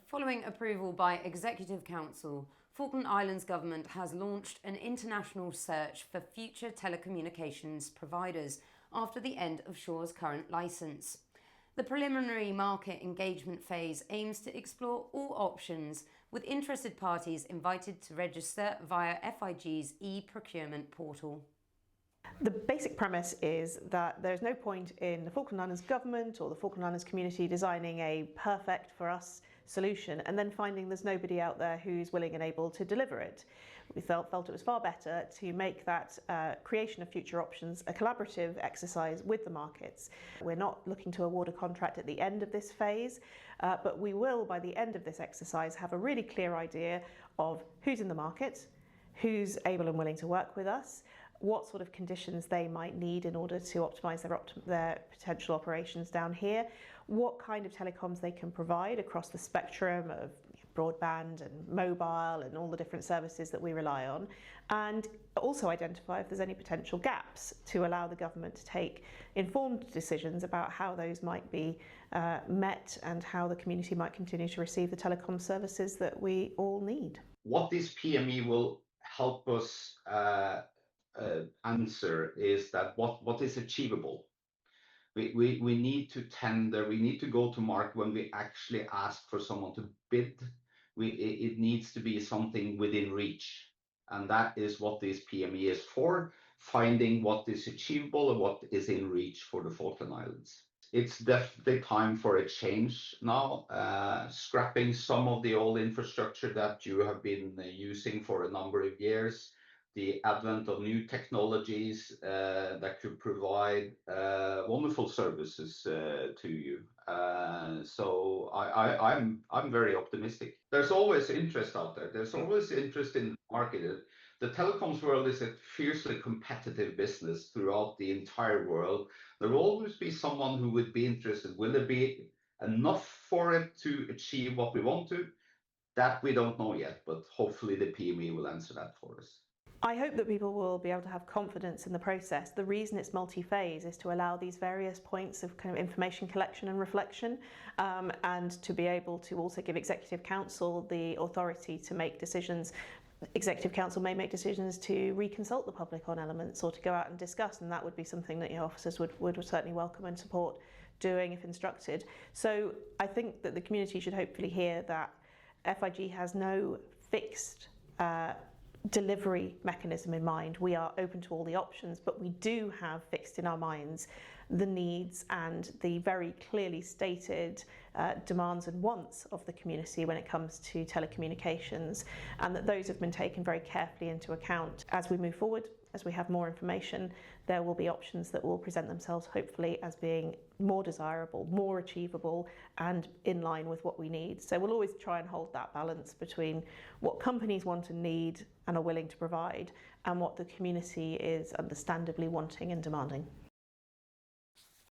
Following approval by Executive Council, Falkland Islands Government has launched an international search for future telecommunications providers after the end of Shaw's current licence. The preliminary market engagement phase aims to explore all options, with interested parties invited to register via FIG's e-procurement portal. The basic premise is that there's no point in the Falkland Islands government or the Falkland Islands community designing a perfect for us solution and then finding there's nobody out there who's willing and able to deliver it. We felt it was far better to make that creation of future options a collaborative exercise with the markets. We're not looking to award a contract at the end of this phase, but we will, by the end of this exercise, have a really clear idea of who's in the market, who's able and willing to work with us, what sort of conditions they might need in order to optimise their potential operations down here, what kind of telecoms they can provide across the spectrum of broadband and mobile and all the different services that we rely on, and also identify if there's any potential gaps to allow the government to take informed decisions about how those might be met and how the community might continue to receive the telecom services that we all need. What this PME will help us answer is that what is achievable. We need to tender, we need to go to market when we actually ask for someone to bid. It needs to be something within reach, and that is what this PME is for, finding what is achievable and what is in reach for the Falkland Islands. It's definitely time for a change now, scrapping some of the old infrastructure that you have been using for a number of years, the advent of new technologies that could provide wonderful services to you. So I'm very optimistic. There's always interest out there. There's always interest in the market. The telecoms world is a fiercely competitive business throughout the entire world. There will always be someone who would be interested. Will there be enough for it to achieve what we want to? That we don't know yet, but hopefully the PME will answer that for us. I hope that people will be able to have confidence in the process. The reason it's multi-phase is to allow these various points of kind of information collection and reflection, and to be able to also give Executive Council the authority to make decisions. Executive Council may make decisions to reconsult the public on elements or to go out and discuss, and that would be something that your officers would certainly welcome and support doing if instructed. So I think that the community should hopefully hear that FIG has no fixed delivery mechanism in mind. We are open to all the options, but we do have fixed in our minds the needs and the very clearly stated demands and wants of the community when it comes to telecommunications, and that those have been taken very carefully into account. As we move forward, as we have more information, there will be options that will present themselves hopefully as being more desirable, more achievable, and in line with what we need. So we'll always try and hold that balance between what companies want and need and are willing to provide, and what the community is understandably wanting and demanding.